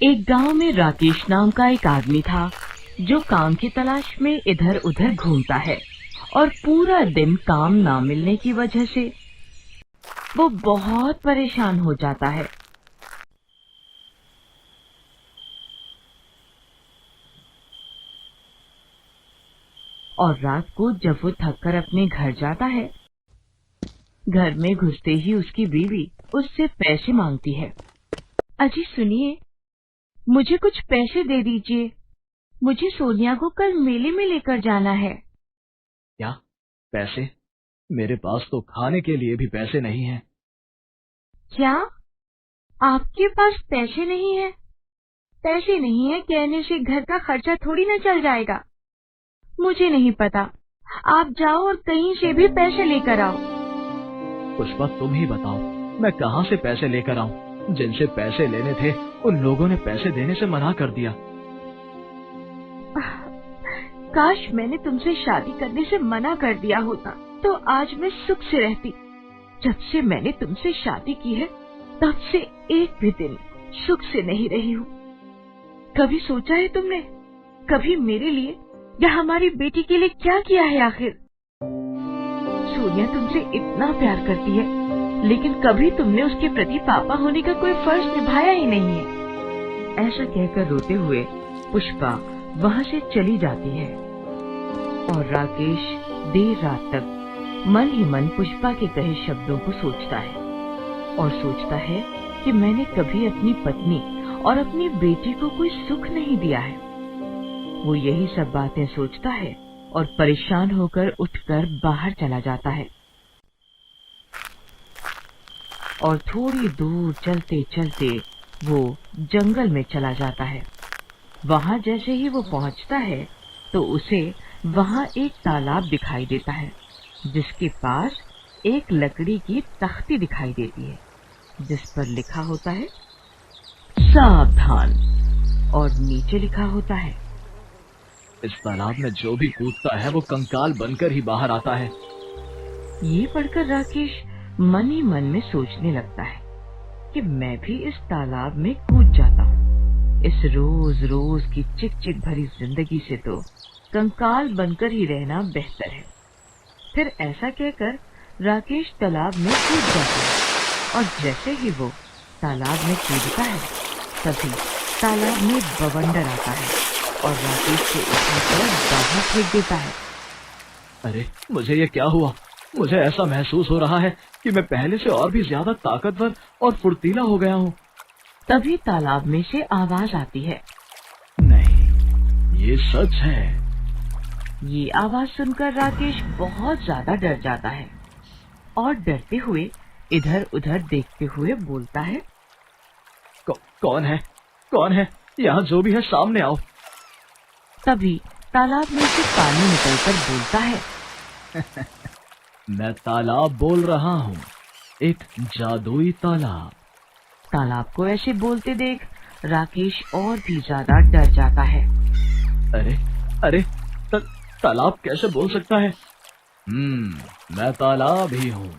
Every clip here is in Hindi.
एक गांव में राकेश नाम का एक आदमी था जो काम की तलाश में इधर उधर घूमता है और पूरा दिन काम ना मिलने की वजह से वो बहुत परेशान हो जाता है। और रात को जब वो थककर अपने घर जाता है, घर में घुसते ही उसकी बीवी उससे पैसे मांगती है। अजी सुनिए, मुझे कुछ पैसे दे दीजिए, मुझे सोनिया को कल मेले में लेकर जाना है। क्या पैसे? मेरे पास तो खाने के लिए भी पैसे नहीं हैं। क्या आपके पास पैसे नहीं है? पैसे नहीं है कहने से घर का खर्चा थोड़ी ना चल जाएगा। मुझे नहीं पता, आप जाओ और कहीं से भी पैसे लेकर आओ। पुष्पा तुम ही बताओ, मैं कहाँ से पैसे लेकर आऊँ? जिनसे पैसे लेने थे उन लोगों ने पैसे देने से मना कर दिया। काश मैंने तुमसे शादी करने से मना कर दिया होता तो आज मैं सुख से रहती। जब से मैंने तुमसे शादी की है तब से एक भी दिन सुख से नहीं रही हूँ। कभी सोचा है तुमने, कभी मेरे लिए या हमारी बेटी के लिए क्या किया है? आखिर सोनिया तुमसे इतना प्यार करती है, लेकिन कभी तुमने उसके प्रति पापा होने का कोई फर्ज निभाया ही नहीं है। ऐसा कहकर रोते हुए पुष्पा वहाँ से चली जाती है और राकेश देर रात तक मन ही मन पुष्पा के कहे शब्दों को सोचता है और सोचता है कि मैंने कभी अपनी पत्नी और अपनी बेटी को कोई सुख नहीं दिया है। वो यही सब बातें सोचता है और परेशान होकर उठकर बाहर चला जाता है और थोड़ी दूर चलते चलते वो जंगल में चला जाता है। वहाँ जैसे ही वो पहुँचता है तो उसे वहाँ एक तालाब दिखाई देता है जिसके पास एक लकड़ी की तख्ती दिखाई देती है जिस पर लिखा होता है सावधान और नीचे लिखा होता है इस तालाब में जो भी कूदता है वो कंकाल बनकर ही बाहर आता है। ये पढ़कर राकेश मन ही मन में सोचने लगता है कि मैं भी इस तालाब में कूद जाता हूँ। इस रोज रोज की चिक चिक भरी जिंदगी से तो कंकाल बनकर ही रहना बेहतर है। फिर ऐसा कहकर राकेश तालाब में कूद जाता है और जैसे ही वो तालाब में कूदता है तभी तालाब में बवंडर आता है और राकेश को उठाकर बाहर फेंक देता है। अरे मुझे ये क्या हुआ? मुझे ऐसा महसूस हो रहा है कि मैं पहले से और भी ज्यादा ताकतवर और फुर्तीला हो गया हूँ। तभी तालाब में से आवाज आती है। नहीं, ये सच है। ये आवाज सुनकर राकेश बहुत ज्यादा डर जाता है और डरते हुए इधर उधर देखते हुए बोलता है कौन है? कौन है? यहाँ जो भी है सामने आओ। तभी तालाब में से पानी निकलकर बोलता है मैं तालाब बोल रहा हूँ, एक जादुई तालाब। तालाब को ऐसे बोलते देख राकेश और भी ज्यादा डर जाता है। अरे अरे तालाब कैसे बोल सकता है? मैं तालाब ही हूँ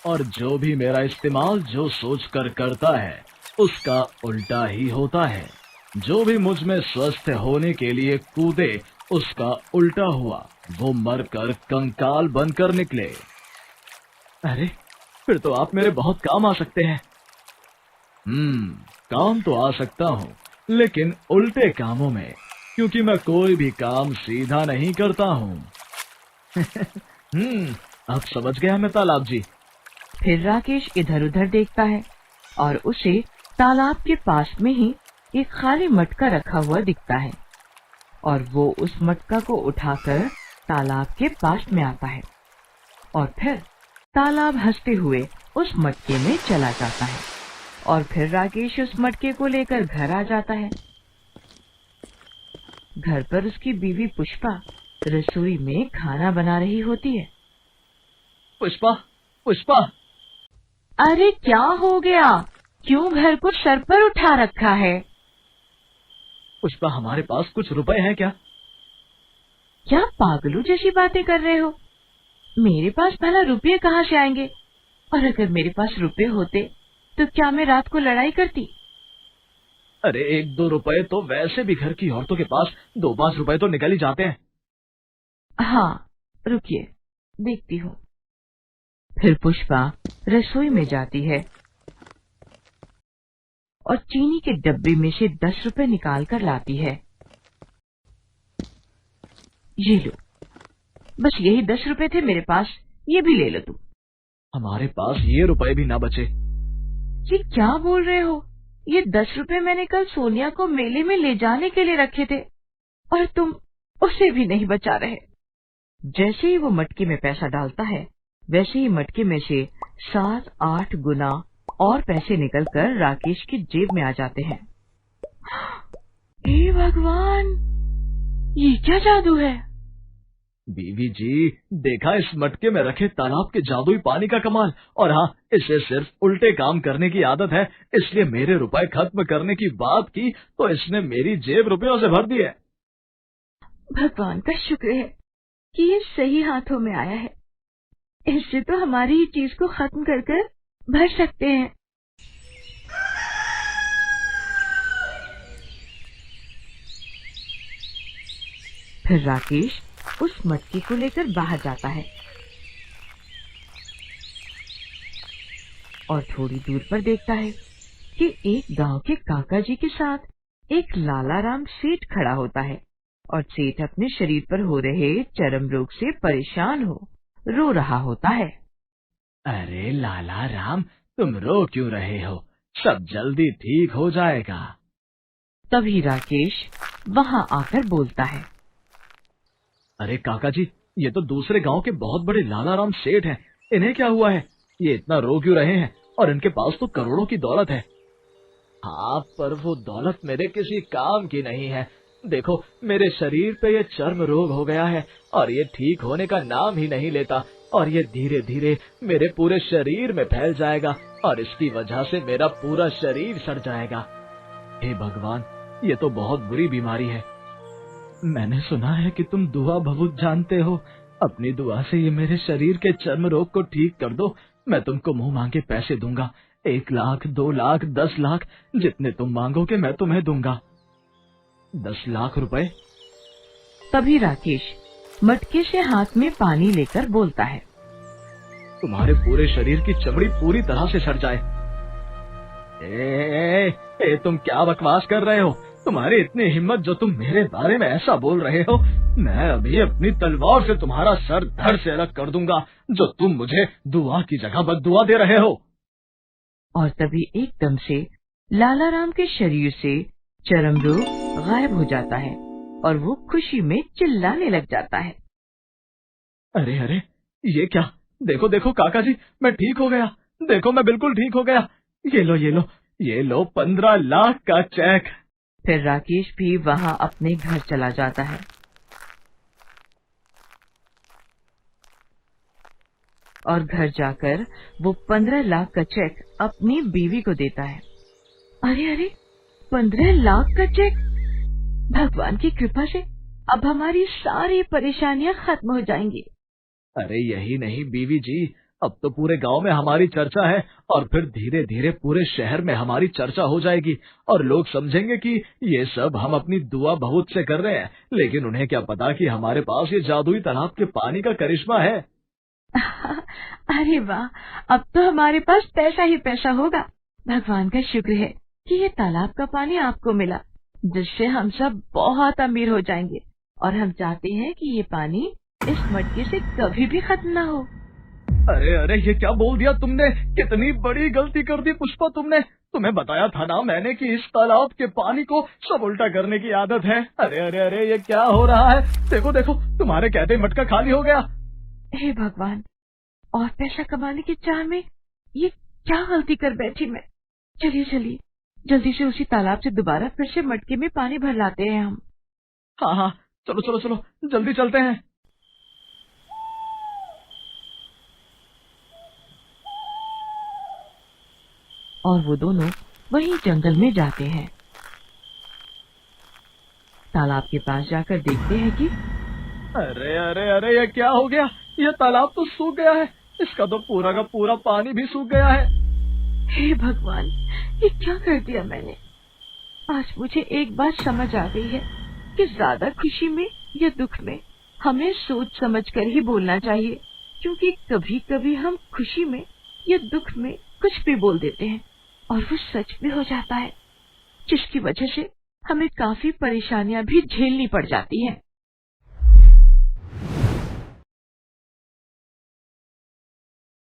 और जो भी मेरा इस्तेमाल जो सोच कर करता है उसका उल्टा ही होता है। जो भी मुझ में स्वस्थ होने के लिए कूदे उसका उल्टा हुआ, वो मरकर कंकाल बनकर निकले। अरे फिर तो आप मेरे बहुत काम आ सकते हैं। काम तो आ सकता हूँ, लेकिन उल्टे कामों में, क्योंकि मैं कोई भी काम सीधा नहीं करता हूँ। अब समझ गया मैं तालाब जी। फिर राकेश इधर उधर देखता है और उसे तालाब के पास में ही एक खाली मटका रखा हुआ दिखता है और वो उस मटका को उठाकर तालाब के पास में आता है और फिर तालाब हंसते हुए उस मटके में चला जाता है और फिर राकेश उस मटके को लेकर घर आ जाता है। घर पर उसकी बीवी पुष्पा रसोई में खाना बना रही होती है। पुष्पा, पुष्पा! अरे क्या हो गया? क्यों घर को सर पर उठा रखा है? पुष्पा, हमारे पास कुछ रुपए हैं क्या? क्या पागलों जैसी बातें कर रहे हो? मेरे पास भला रुपये कहाँ से आएंगे? और अगर मेरे पास रुपये होते तो क्या मैं रात को लड़ाई करती? अरे 1-2 रुपए तो वैसे भी घर की औरतों के पास 2-5 रुपए तो निकल ही जाते हैं। हाँ, रुकिए, देखती हूँ। फिर पुष्पा रसोई में जाती है और चीनी के डब्बे में से 10 रुपए निकाल कर लाती है। ये लो, बस यही 10 रुपए थे मेरे पास, ये भी ले लो तुम। हमारे पास ये रुपए भी ना बचे। ये क्या बोल रहे हो? ये 10 रुपए मैंने कल सोनिया को मेले में ले जाने के लिए रखे थे और तुम उसे भी नहीं बचा रहे। जैसे ही वो मटके में पैसा डालता है, वैसे ही मटके में से 7-8 गुना और पैसे निकलकर राकेश की जेब में आ जाते हैं। हे भगवान, ये क्या जादू है? बीवी जी, देखा इस मटके में रखे तालाब के जादुई पानी का कमाल। और हाँ, इसे सिर्फ उल्टे काम करने की आदत है, इसलिए मेरे रुपए खत्म करने की बात की तो इसने मेरी जेब रुपयों से भर दी है। भगवान का शुक्र है कि ये सही हाथों में आया है। इससे तो हमारी ही चीज को खत्म कर कर भर सकते हैं। फिर राकेश उस मटके को लेकर बाहर जाता है और थोड़ी दूर पर देखता है कि एक गांव के काका जी के साथ एक लालाराम सेठ खड़ा होता है और सेठ अपने शरीर पर हो रहे चर्म रोग से परेशान रो रहा होता है। अरे लालाराम, तुम रो क्यों रहे हो? सब जल्दी ठीक हो जाएगा। तभी राकेश वहां आकर बोलता है, अरे काका जी, ये तो दूसरे गांव के बहुत बड़े लालाराम सेठ हैं। इन्हें क्या हुआ है? ये इतना रो क्यों रहे हैं? और इनके पास तो करोड़ों की दौलत है। हाँ, पर वो दौलत मेरे किसी काम की नहीं है। देखो, मेरे शरीर पे ये चर्म रोग हो गया है और ये ठीक होने का नाम ही नहीं लेता, और ये धीरे धीरे मेरे पूरे शरीर में फैल जाएगा और इसकी वजह से मेरा पूरा शरीर सड़ जाएगा। हे भगवान, ये तो बहुत बुरी बीमारी है। मैंने सुना है कि तुम दुआ बहुत जानते हो। अपनी दुआ से ये मेरे शरीर के चर्म रोग को ठीक कर दो। मैं तुमको मुंह मांगे पैसे दूंगा। 1 लाख, 2 लाख, 10 लाख, जितने तुम मांगोगे मैं तुम्हें दूंगा। 10 लाख रुपए? तभी राकेश मटके से हाथ में पानी लेकर बोलता है, तुम्हारे पूरे शरीर की चमड़ी पूरी तरह से सड़ जाए। तुम क्या बकवास कर रहे हो? तुम्हारी इतनी हिम्मत जो तुम मेरे बारे में ऐसा बोल रहे हो? मैं अभी अपनी तलवार से तुम्हारा सर धड़ से अलग कर दूंगा, जो तुम मुझे दुआ की जगह बद्दुआ दे रहे हो। और तभी एकदम से लालाराम के शरीर से चर्म रोग गायब हो जाता है और वो खुशी में चिल्लाने लग जाता है। अरे अरे, ये क्या? देखो देखो काका जी, मैं ठीक हो गया। देखो, मैं बिल्कुल ठीक हो गया। ये लो, ये लो, ये लो 15 लाख का चेक। फिर राकेश भी वहां अपने घर चला जाता है और घर जाकर वो 15 लाख का चेक अपनी बीवी को देता है। अरे अरे, 15 लाख का चेक! भगवान की कृपा से अब हमारी सारी परेशानियां खत्म हो जाएंगी। अरे यही नहीं बीवी जी, अब तो पूरे गांव में हमारी चर्चा है और फिर धीरे धीरे पूरे शहर में हमारी चर्चा हो जाएगी और लोग समझेंगे कि ये सब हम अपनी दुआ बहुत से कर रहे हैं, लेकिन उन्हें क्या पता कि हमारे पास ये जादुई तालाब के पानी का करिश्मा है। अरे वाह, अब तो हमारे पास पैसा ही पैसा होगा। भगवान का शुक्र है कि ये तालाब का पानी आपको मिला, जिससे हम सब बहुत अमीर हो जाएंगे और हम चाहते हैं कि ये पानी इस मटके से कभी भी खत्म ना हो। अरे अरे, ये क्या बोल दिया तुमने? कितनी बड़ी गलती कर दी पुष्पा तुमने। तुम्हें बताया था ना मैंने कि इस तालाब के पानी को सब उल्टा करने की आदत है। अरे अरे अरे, ये क्या हो रहा है? देखो देखो, तुम्हारे कहते मटका खाली हो गया। हे भगवान, और पैसा कमाने की चाह में ये क्या गलती कर बैठी मैं। चलिए चलिए, जल्दी से उसी तालाब से दोबारा फिर से मटके में पानी भर लाते हैं हम। हाँ हाँ, चलो चलो चलो, जल्दी चलते हैं। और वो दोनों वहीं जंगल में जाते हैं। तालाब के पास जाकर देखते हैं कि अरे अरे अरे, ये क्या हो गया? ये तालाब तो सूख गया है। इसका तो पूरा का पूरा पानी भी सूख गया है। हे भगवान, ये क्या कर दिया मैंने? आज मुझे एक बात समझ आ गई है कि ज्यादा खुशी में या दुख में हमें सोच समझ कर ही बोलना चाहिए, क्योंकि कभी कभी हम खुशी में या दुख में कुछ भी बोल देते हैं और वो सच भी हो जाता है, जिसकी वजह से हमें काफी परेशानियां भी झेलनी पड़ जाती हैं।